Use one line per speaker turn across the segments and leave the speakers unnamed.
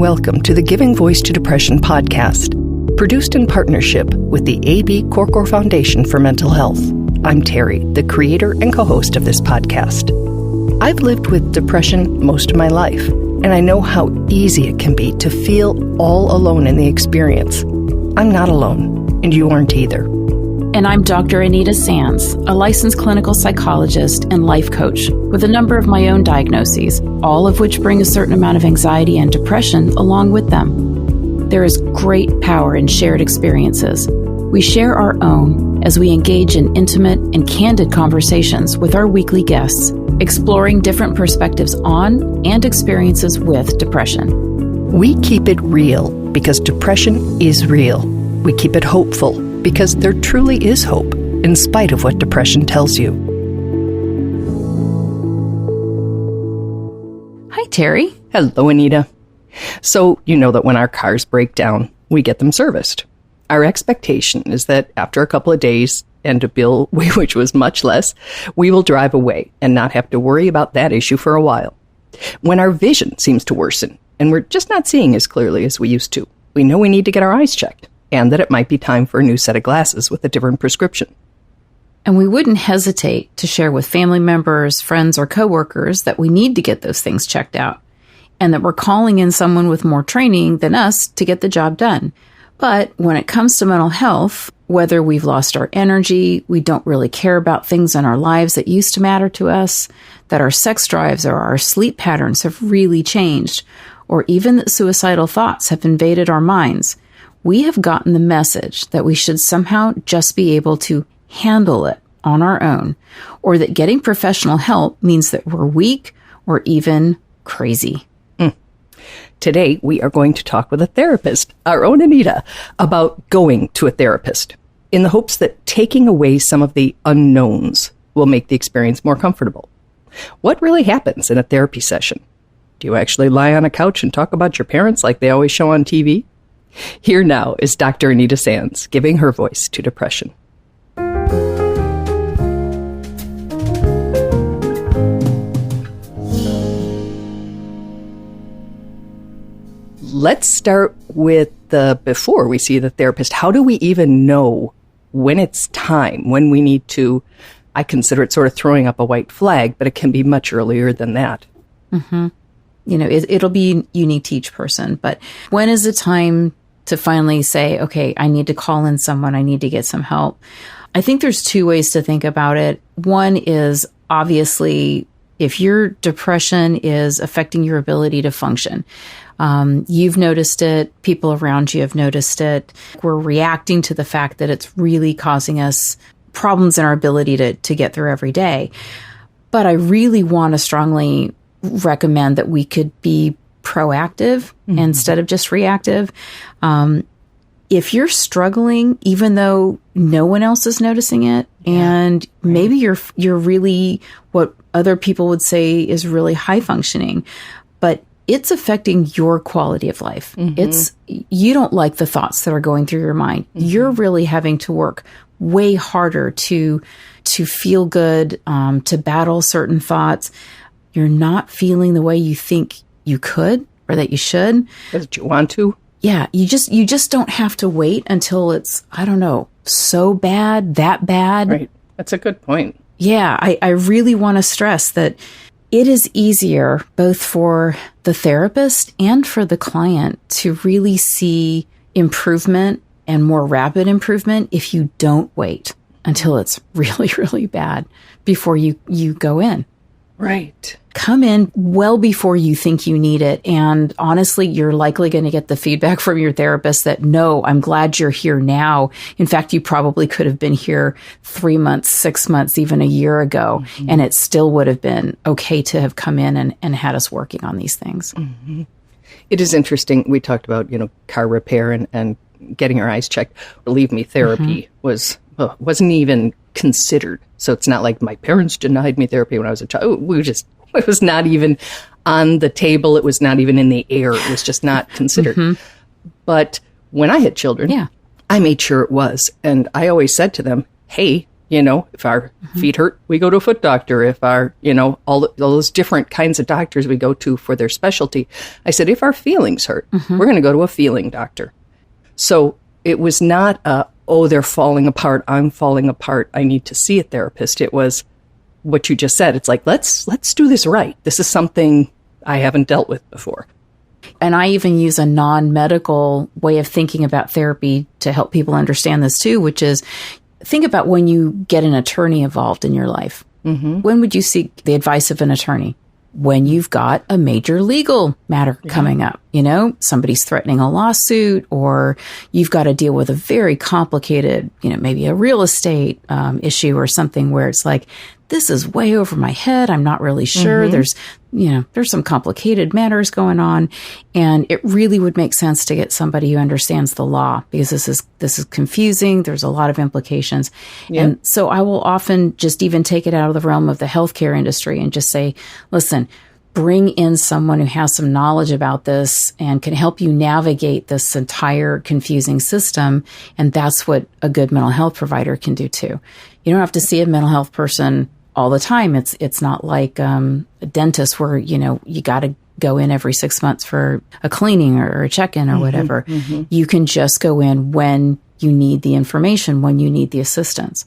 welcome to the Giving Voice to Depression podcast, produced in partnership with the A.B. Korkor Foundation for Mental Health. I'm Terry, the creator and co-host of this podcast. I've lived with depression most of my life, and I know how easy it can be to feel all alone in the experience. I'm not alone, and you aren't either.
And I'm Dr. Anita Sands, a licensed clinical psychologist and life coach with a number of my own diagnoses, all of which bring a certain amount of anxiety and depression along with them. There is great power in shared experiences. We share our own as we engage in intimate and candid conversations with our weekly guests, exploring different perspectives on and experiences with depression.
We keep it real because depression is real. We keep it hopeful because there truly is hope, in spite of what depression tells you.
Hi, Terry.
Hello, Anita. So, you know that when our cars break down, we get them serviced. Our expectation is that after a couple of days and a bill which was much less, we will drive away and not have to worry about that issue for a while. When our vision seems to worsen and we're just not seeing as clearly as we used to, we know we need to get our eyes checked, and that it might be time for a new set of glasses with a different prescription.
And we wouldn't hesitate to share with family members, friends, or coworkers that we need to get those things checked out, and that we're calling in someone with more training than us to get the job done. But when it comes to mental health, whether we've lost our energy, we don't really care about things in our lives that used to matter to us, that our sex drives or our sleep patterns have really changed, or even that suicidal thoughts have invaded our minds, we have gotten the message that we should somehow just be able to handle it on our own, or that getting professional help means that we're weak or even crazy.
Today, we are going to talk with a therapist, our own Anita, about going to a therapist, in the hopes that taking away some of the unknowns will make the experience more comfortable. What really happens in a therapy session? Do you actually lie on a couch and talk about your parents like they always show on TV? Here now is Dr. Anita Sands, giving her voice to depression. Let's start with the before we see the therapist. How do we even know when it's time, when we need to? I consider it sort of throwing up a white flag, but it can be much earlier than that.
Mm-hmm. You know, it'll be unique to each person, but when is the time to finally say, okay, I need to call in someone, I need to get some help? I think there's two ways to think about it. One is obviously if your depression is affecting your ability to function. You've noticed it, people around you have noticed it. We're reacting to the fact that it's really causing us problems in our ability to get through every day. But I really want to strongly recommend that we could be proactive instead of just reactive. If you're struggling, even though no one else is noticing it, and maybe you're really what other people would say is really high functioning, but it's affecting your quality of life. You don't like the thoughts that are going through your mind. You're really having to work way harder to feel good, to battle certain thoughts. You're not feeling the way you think you could or that you should.
But you want to?
Yeah, you just don't have to wait until it's, I don't know, so bad, that bad.
Right. That's a good point.
Yeah, I really want to stress that it is easier both for the therapist and for the client to really see improvement and more rapid improvement if you don't wait until it's really, really bad before you go in.
Right.
Come in well before you think you need it. And honestly, you're likely going to get the feedback from your therapist that, no, I'm glad you're here now. In fact, you probably could have been here 3 months, 6 months, even a year ago, and it still would have been okay to have come in and had us working on these things.
It is interesting. We talked about, car repair and getting our eyes checked. Believe me, therapy wasn't even considered. So it's not like my parents denied me therapy when I was a child. It was not even on the table. It was not even in the air. It was just not considered. But when I had children, I made sure it was. And I always said to them, hey, If our feet hurt, we go to a foot doctor. If our, all those different kinds of doctors we go to for their specialty. I said, if our feelings hurt, we're going to go to a feeling doctor. So it was not they're falling apart. I'm falling apart. I need to see a therapist. It was what you just said. It's like, let's do this right. This is something I haven't dealt with before.
And I even use a non-medical way of thinking about therapy to help people understand this too, which is think about when you get an attorney involved in your life. When would you seek the advice of an attorney? When you've got a major legal matter coming up, somebody's threatening a lawsuit, or you've got to deal with a very complicated, maybe a real estate issue or something where it's like, this is way over my head. I'm not really sure. There's some complicated matters going on. And it really would make sense to get somebody who understands the law, because this is confusing. There's a lot of implications. Yep. And so I will often just even take it out of the realm of the healthcare industry and just say, listen, bring in someone who has some knowledge about this and can help you navigate this entire confusing system. And that's what a good mental health provider can do too. You don't have to see a mental health person all the time. It's not like a dentist where, you got to go in every 6 months for a cleaning or a check-in or whatever. You can just go in when you need the information, when you need the assistance.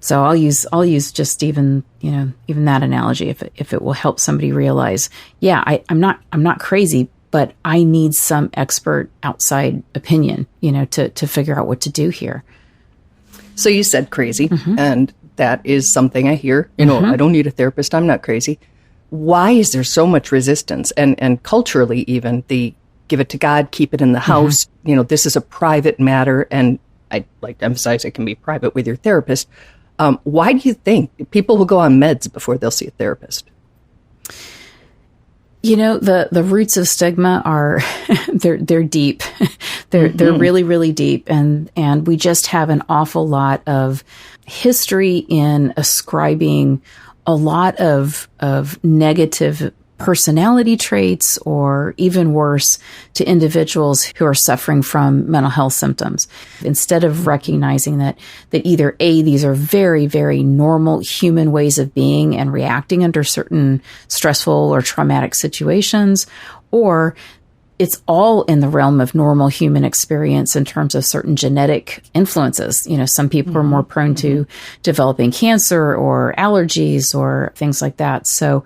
So I'll use just even that analogy if it will help somebody realize, I'm not crazy, but I need some expert outside opinion, to figure out what to do here.
So you said crazy, and that is something I hear. I don't need a therapist. I'm not crazy. Why is there so much resistance? And culturally, even the give it to God, keep it in the house. This is a private matter, and I'd like to emphasize it can be private with your therapist. Why do you think people will go on meds before they'll see a therapist?
The roots of stigma are they're deep. They're really, really deep, and we just have an awful lot of history in ascribing a lot of negative personality traits, or even worse, to individuals who are suffering from mental health symptoms, instead of recognizing that either A, these are very, very normal human ways of being and reacting under certain stressful or traumatic situations, or it's all in the realm of normal human experience in terms of certain genetic influences. Some people are more prone to developing cancer or allergies or things like that. So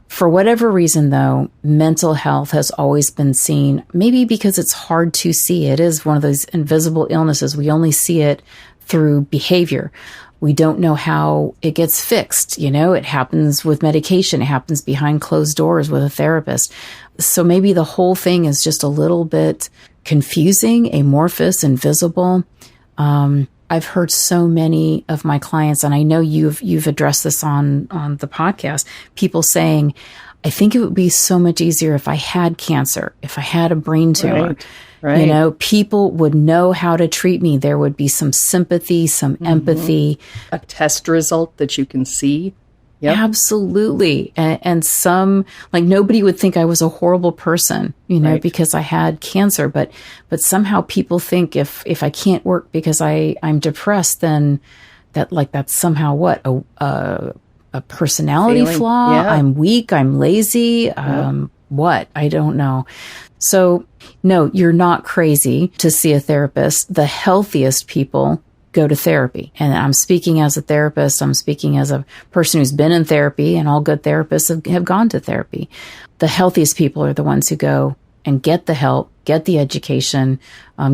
for whatever reason, though, mental health has always been seen, maybe because it's hard to see. It is one of those invisible illnesses. We only see it through behavior. We don't know how it gets fixed. It happens with medication. It happens behind closed doors with a therapist. So maybe the whole thing is just a little bit confusing, amorphous, invisible. I've heard so many of my clients, and I know you've addressed this on the podcast, people saying, I think it would be so much easier if I had cancer, if I had a brain tumor. Right. People would know how to treat me. There would be some sympathy, some empathy.
A test result that you can see. Yep.
Absolutely. And some, like, nobody would think I was a horrible person, because I had cancer. But somehow people think if I can't work because I'm depressed, then that's somehow what? A personality flaw? Yeah. I'm weak. I'm lazy. What? I don't know. So no, you're not crazy to see a therapist. The healthiest people go to therapy. And I'm speaking as a therapist. I'm speaking as a person who's been in therapy, and all good therapists have gone to therapy. The healthiest people are the ones who go and get the help, get the education,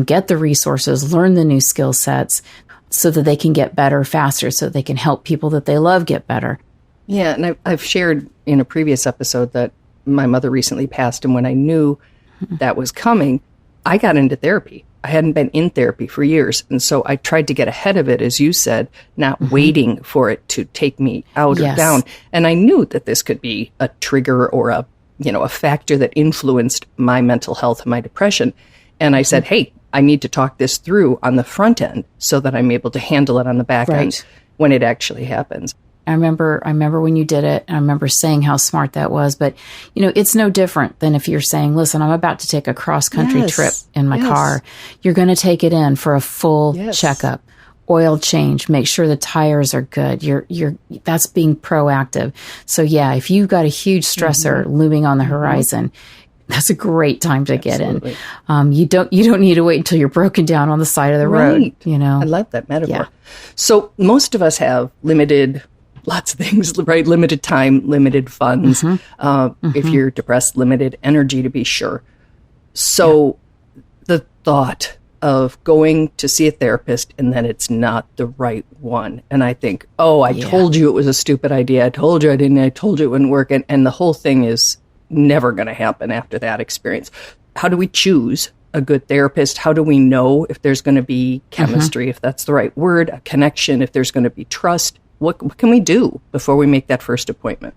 get the resources, learn the new skill sets so that they can get better faster, so they can help people that they love get better.
Yeah. And I've shared in a previous episode that my mother recently passed. And when I knew that was coming, I got into therapy. I hadn't been in therapy for years. And so I tried to get ahead of it, as you said, not waiting for it to take me out or down. And I knew that this could be a trigger or a factor that influenced my mental health and my depression. And I said, hey, I need to talk this through on the front end so that I'm able to handle it on the back end when it actually happens.
I remember when you did it, and I remember saying how smart that was. But, it's no different than if you're saying, listen, I'm about to take a cross-country trip in my car. You're going to take it in for a full checkup. oil change, make sure the tires are good. That's being proactive. So yeah, if you've got a huge stressor looming on the horizon, that's a great time to get in. You don't need to wait until you're broken down on the side of the road.
I love that metaphor. Yeah. So most of us have lots of things, right? Limited time, limited funds. If you're depressed, limited energy, to be sure. So the thought of going to see a therapist and then it's not the right one. And I think, I told you it was a stupid idea. I told you I didn't. I told you it wouldn't work. And the whole thing is never going to happen after that experience. How do we choose a good therapist? How do we know if there's going to be chemistry, if that's the right word, a connection, if there's going to be trust? What can we do before we make that first appointment?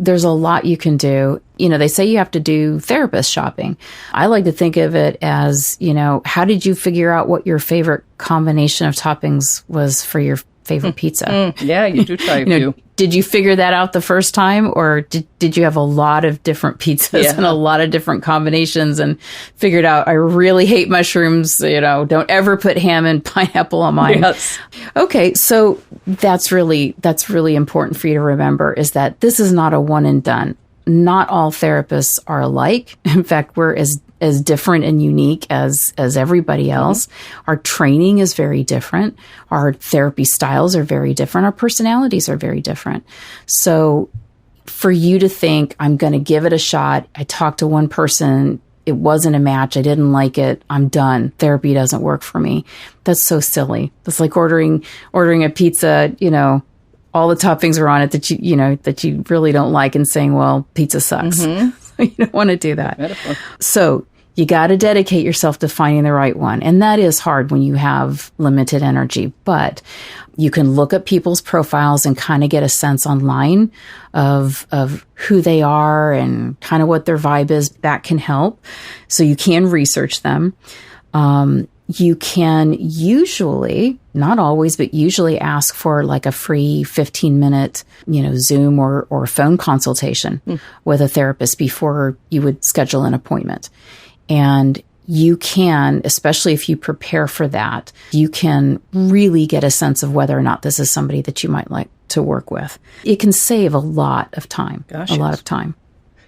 There's a lot you can do. They say you have to do therapist shopping. I like to think of it as, how did you figure out what your favorite combination of toppings was for your favorite pizza?
Yeah, you do try to.
Did you figure that out the first time, or did you have a lot of different pizzas and a lot of different combinations and figured out, I really hate mushrooms, don't ever put ham and pineapple on mine.
Yes.
Okay, so that's really important for you to remember, is that this is not a one and done. Not all therapists are alike. In fact, we're as different and unique as everybody else. Our training is very different. Our therapy styles are very different. Our personalities are very different. So for you to think, I'm going to give it a shot. I talked to one person. It wasn't a match. I didn't like it. I'm done. Therapy doesn't work for me. That's so silly. That's like ordering a pizza, all the toppings are on it that you really don't like, and saying, well, pizza sucks. You don't want to do that. Metaphor. So you got to dedicate yourself to finding the right one. And that is hard when you have limited energy, but you can look at people's profiles and kind of get a sense online of who they are and kind of what their vibe is. That can help. So you can research them. You can usually, not always, but usually ask for like a free 15-minute, Zoom or phone consultation with a therapist before you would schedule an appointment. And you can, especially if you prepare for that, you can really get a sense of whether or not this is somebody that you might like to work with. It can save a lot of time, lot of time.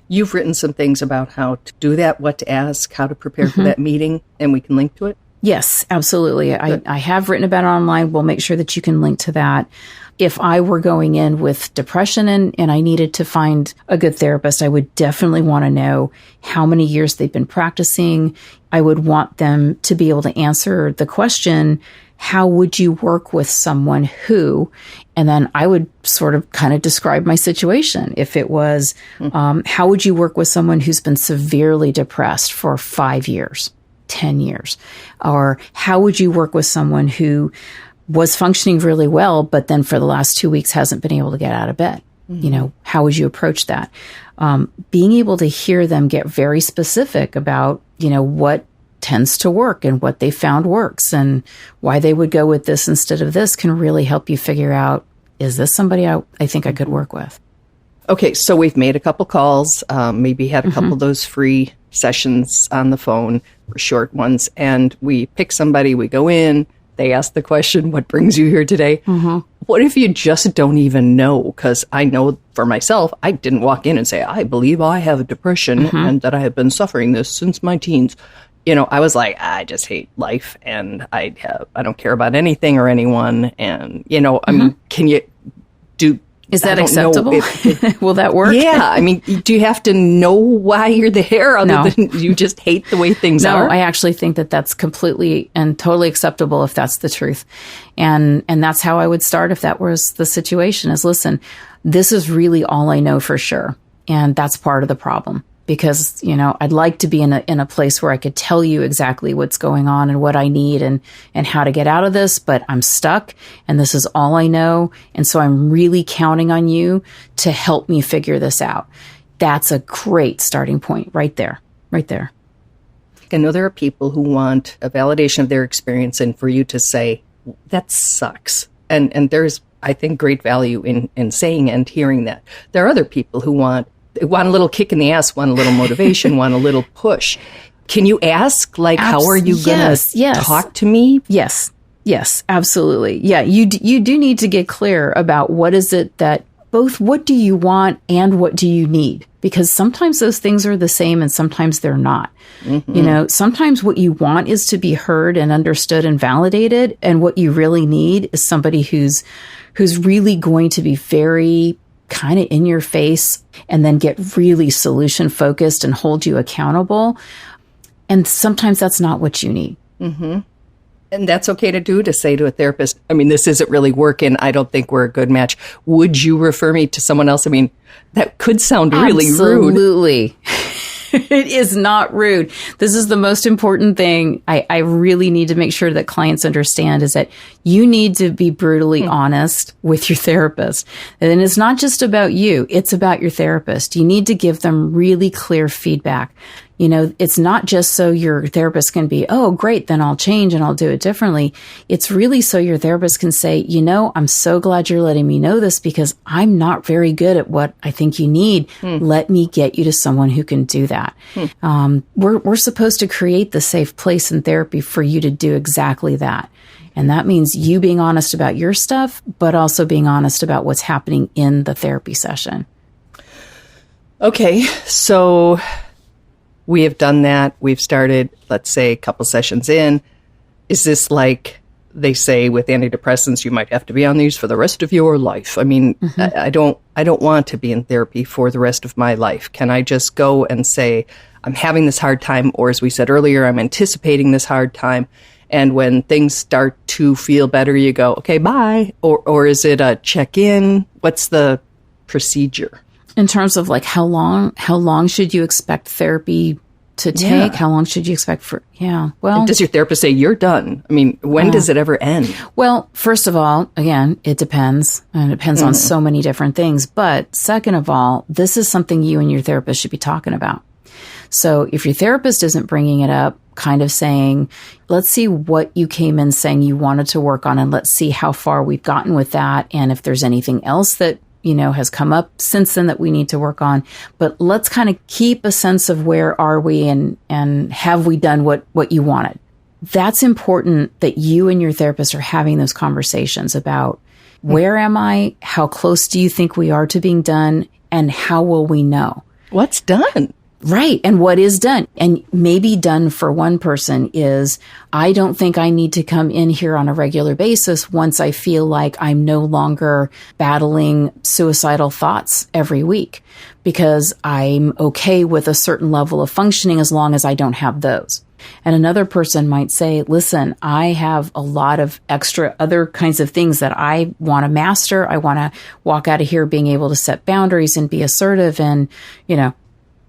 You've written some things about how to do that, what to ask, how to prepare for that meeting, and we can link to it?
Yes, absolutely. I have written about it online. We'll make sure that you can link to that. If I were going in with depression and I needed to find a good therapist, I would definitely want to know how many years they've been practicing. I would want them to be able to answer the question, how would you work with someone who, and then I would sort of kind of describe my situation. If it was, how would you work with someone who's been severely depressed for 5 years? 10 years? Or how would you work with someone who was functioning really well, but then for the last 2 weeks hasn't been able to get out of bed? How would you approach that? Being able to hear them get very specific about, what tends to work and what they found works and why they would go with this instead of this can really help you figure out, is this somebody I think I could work with?
Okay, so we've made a couple calls, maybe had a couple of those free sessions on the phone, short ones, and we pick somebody, we go in, they ask the question, what brings you here today? What if you just don't even know? Because I know for myself, I didn't walk in and say, I believe I have depression and that I have been suffering this since my teens. I was like, I just hate life and I don't care about anything or anyone. And, I mean, can you do...
Is that acceptable? Will that work?
Yeah. I mean, do you have to know why you're there other than you just hate the way things are?
No, I actually think that that's completely and totally acceptable if that's the truth. And that's how I would start if that was the situation, is listen, this is really all I know for sure. And that's part of the problem. Because, I'd like to be in a place where I could tell you exactly what's going on and what I need and how to get out of this, but I'm stuck and this is all I know. And so I'm really counting on you to help me figure this out. That's a great starting point right there.
I know there are people who want a validation of their experience and for you to say, that sucks. And there's, I think, great value in saying and hearing that. There are other people who want a little kick in the ass, want a little motivation, want a little push. Can you ask, how are you going to talk to me?
Yes. Yes, absolutely. Yeah, you do need to get clear about what is it that both what do you want and what do you need? Because sometimes those things are the same and sometimes they're not. Mm-hmm. Sometimes what you want is to be heard and understood and validated. And what you really need is somebody who's really going to be very kind of in your face and then get really solution focused and hold you accountable. And sometimes that's not what you need.
Mm-hmm. And that's okay to do, to say to a therapist, I mean, this isn't really working. I don't think we're a good match. Would you refer me to someone else? I mean, that could sound really rude.
Absolutely. It is not rude. This is the most important thing I really need to make sure that clients understand is that you need to be brutally honest with your therapist. And it's not just about you. It's about your therapist. You need to give them really clear feedback. It's not just so your therapist can be, oh, great, then I'll change and I'll do it differently. It's really so your therapist can say, I'm so glad you're letting me know this because I'm not very good at what I think you need. Let me get you to someone who can do that. We're supposed to create the safe place in therapy for you to do exactly that. And that means you being honest about your stuff, but also being honest about what's happening in the therapy session.
Okay, so we have done that. We've started, let's say, a couple sessions in. Is this like they say with antidepressants, you might have to be on these for the rest of your life? I mean, I don't want to be in therapy for the rest of my life. Can I just go and say, I'm having this hard time, or as we said earlier, I'm anticipating this hard time, and when things start to feel better, you go, okay, bye? Or is it a check-in? What's the procedure?
In terms of like how long should you expect therapy to take? Yeah. How long should you expect for? Yeah. Well,
and does your therapist say you're done? I mean, when does it ever end?
Well, first of all, again, it depends. And it depends on so many different things. But second of all, this is something you and your therapist should be talking about. So if your therapist isn't bringing it up, kind of saying, let's see what you came in saying you wanted to work on, and let's see how far we've gotten with that. And if there's anything else that has come up since then that we need to work on. But let's kind of keep a sense of where are we and have we done what you wanted. That's important that you and your therapist are having those conversations about where am I? How close do you think we are to being done? And how will we know?
What's done?
Right. And what is done? And maybe done for one person is, I don't think I need to come in here on a regular basis once I feel like I'm no longer battling suicidal thoughts every week, because I'm okay with a certain level of functioning as long as I don't have those. And another person might say, listen, I have a lot of extra other kinds of things that I want to master. I want to walk out of here being able to set boundaries and be assertive, and,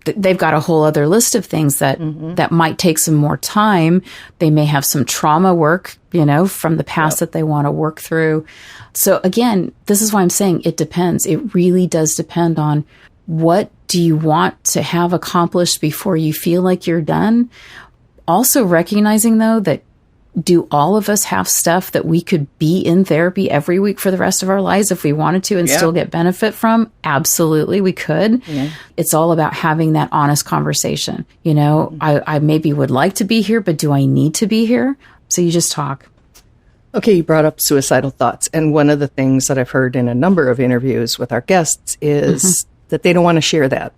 they've got a whole other list of things that might take some more time. They may have some trauma work, from the past that they want to work through. So again, this is why I'm saying it depends. It really does depend on what do you want to have accomplished before you feel like you're done. Also recognizing, though, that do all of us have stuff that we could be in therapy every week for the rest of our lives if we wanted to and still get benefit from? Absolutely, we could. Yeah. It's all about having that honest conversation. I maybe would like to be here, but do I need to be here? So you just talk.
Okay, you brought up suicidal thoughts. And one of the things that I've heard in a number of interviews with our guests is that they don't want to share that.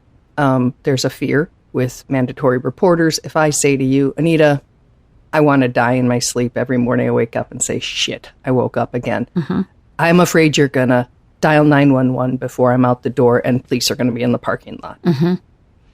There's a fear with mandatory reporters. If I say to you, Anita, I want to die in my sleep every morning, I wake up and say, shit, I woke up again. I'm afraid you're going to dial 911 before I'm out the door and police are going to be in the parking lot. Is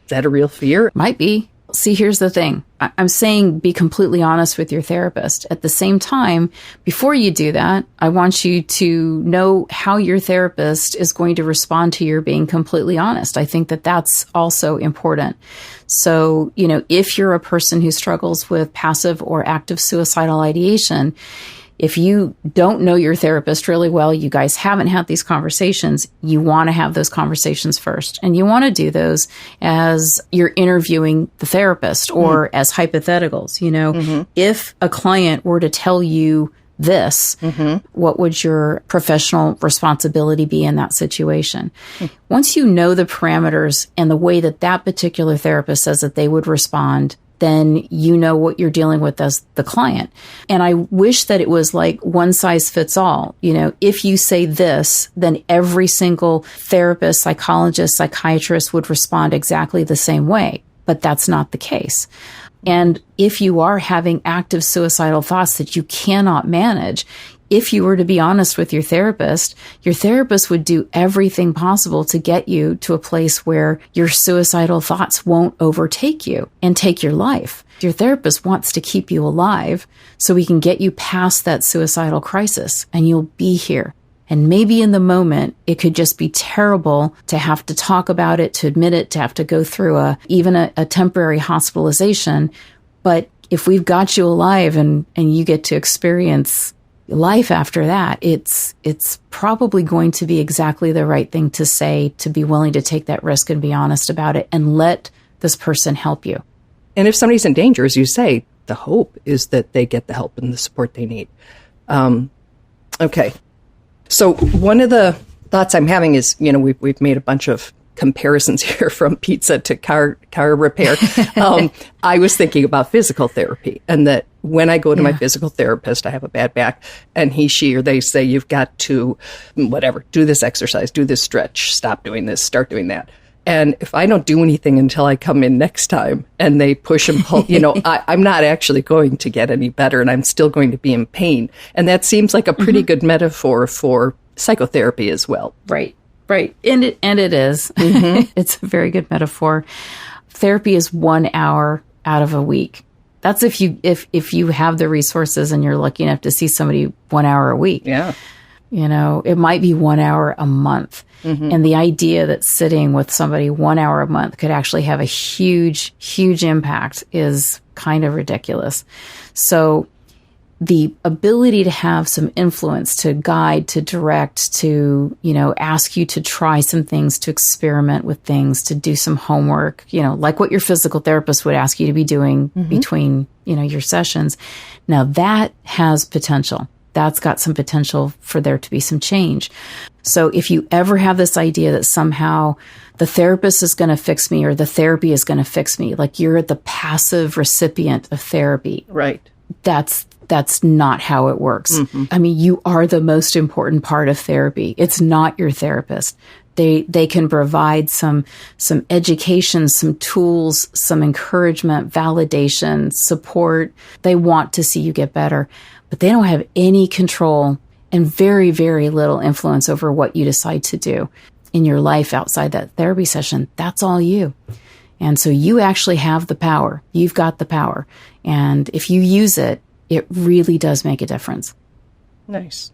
that a real fear?
Might be. See, here's the thing. I'm saying be completely honest with your therapist. At the same time, before you do that, I want you to know how your therapist is going to respond to your being completely honest. I think that that's also important. So, if you're a person who struggles with passive or active suicidal ideation, if you don't know your therapist really well, you guys haven't had these conversations, you want to have those conversations first. And you want to do those as you're interviewing the therapist or as hypotheticals. If a client were to tell you this, what would your professional responsibility be in that situation? Once you know the parameters and the way that that particular therapist says that they would respond, then you know what you're dealing with as the client. And I wish that it was like one size fits all. You know, if you say this, then every single therapist, psychologist, psychiatrist would respond exactly the same way. But that's not the case. And if you are having active suicidal thoughts that you cannot manage, if you were to be honest with your therapist would do everything possible to get you to a place where your suicidal thoughts won't overtake you and take your life. Your therapist wants to keep you alive so we can get you past that suicidal crisis, and you'll be here. And maybe in the moment, it could just be terrible to have to talk about it, to admit it, to have to go through even a temporary hospitalization. But if we've got you alive and you get to experience life after that, it's probably going to be exactly the right thing to say, to be willing to take that risk and be honest about it and let this person help you.
And if somebody's in danger, as you say, the hope is that they get the help and the support they need. Okay. So one of the thoughts I'm having is, you know, we've made a bunch of comparisons here from pizza to car repair. I was thinking about physical therapy, and that when I go to my physical therapist, I have a bad back, and he, she, or they say, you've got to, whatever, do this exercise, do this stretch, stop doing this, start doing that. And if I don't do anything until I come in next time and they push and pull, you know, I'm not actually going to get any better, and I'm still going to be in pain. And that seems like a pretty good metaphor for psychotherapy as well.
Right. Right. And it is. It's a very good metaphor. Therapy is 1 hour out of a week. That's if you have the resources and you're lucky enough to see somebody 1 hour a week.
Yeah.
You know, it might be 1 hour a month. And the idea that sitting with somebody 1 hour a month could actually have a huge, huge impact is kind of ridiculous. So the ability to have some influence, to guide, to direct, to, you know, ask you to try some things, to experiment with things, to do some homework, you know, like what your physical therapist would ask you to be doing between, you know, your sessions. Now that has potential. That's got some potential for there to be some change. So if you ever have this idea that somehow the therapist is going to fix me or the therapy is going to fix me, like you're the passive recipient of therapy.
Right.
That's not how it works. I mean, you are the most important part of therapy. It's not your therapist. They can provide some education, some tools, some encouragement, validation, support. They want to see you get better, but they don't have any control and very, very little influence over what you decide to do in your life outside that therapy session. That's all you. And so you actually have the power. You've got the power. And if you use it, it really does make a difference.
Nice.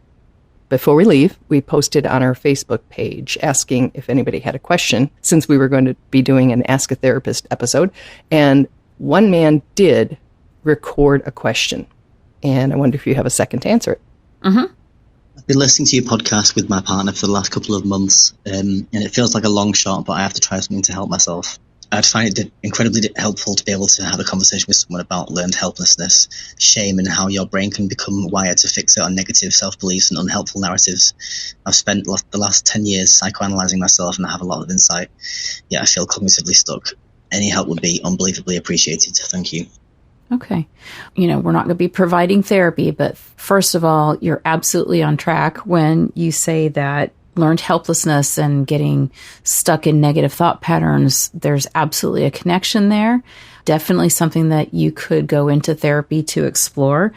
Before we leave, we posted on our Facebook page asking if anybody had a question, since we were going to be doing an Ask a Therapist episode. And one man did record a question. And I wonder if you have a second to answer it.
I've been listening to your podcast with my partner for the last couple of months, and it feels like a long shot, but I have to try something to help myself. I'd find it incredibly helpful to be able to have a conversation with someone about learned helplessness, shame, and how your brain can become wired to fixate on negative self-beliefs and unhelpful narratives. I've spent the last 10 years psychoanalyzing myself, and I have a lot of insight, yet I feel cognitively stuck. Any help would be unbelievably appreciated. Thank you.
Okay. You know, we're not going to be providing therapy, but first of all, you're absolutely on track when you say that learned helplessness and getting stuck in negative thought patterns, there's absolutely a connection there. Definitely something that you could go into therapy to explore.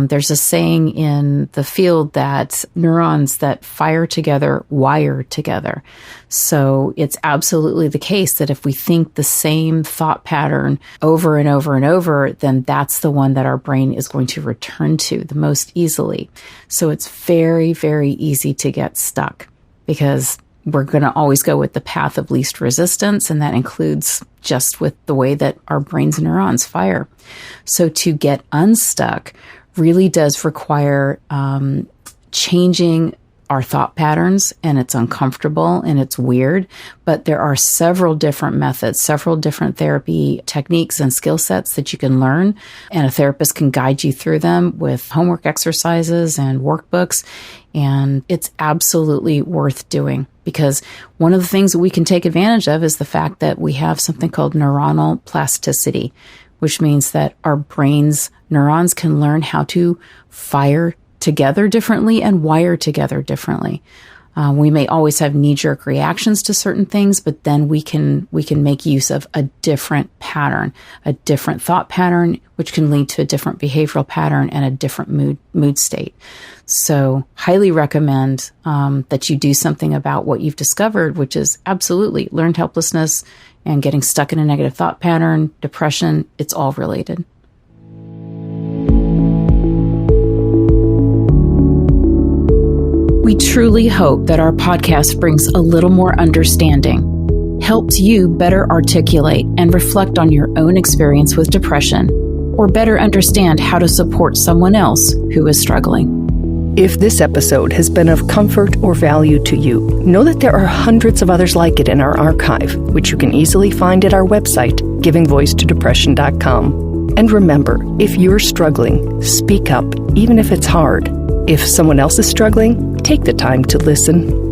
There's a saying in the field that neurons that fire together wire together. So it's absolutely the case that if we think the same thought pattern over and over and over, then that's the one that our brain is going to return to the most easily. So it's very, very easy to get stuck because we're going to always go with the path of least resistance, and that includes just with the way that our brain's neurons fire. So to get unstuck really does require changing our thought patterns, and it's uncomfortable and it's weird, but there are several different methods, several different therapy techniques and skill sets that you can learn, and a therapist can guide you through them with homework exercises and workbooks, and it's absolutely worth doing because one of the things that we can take advantage of is the fact that we have something called neuronal plasticity, which means that our brain's neurons can learn how to fire together differently and wire together differently. We may always have knee-jerk reactions to certain things, but then we can make use of a different pattern, a different thought pattern, which can lead to a different behavioral pattern and a different mood state. So highly recommend that you do something about what you've discovered, which is absolutely learned helplessness and getting stuck in a negative thought pattern, depression. It's all related. We truly hope that our podcast brings a little more understanding, helps you better articulate and reflect on your own experience with depression, or better understand how to support someone else who is struggling.
If this episode has been of comfort or value to you, know that there are hundreds of others like it in our archive, which you can easily find at our website, givingvoicetodepression.com. And remember, if you're struggling, speak up, even if it's hard. If someone else is struggling, take the time to listen.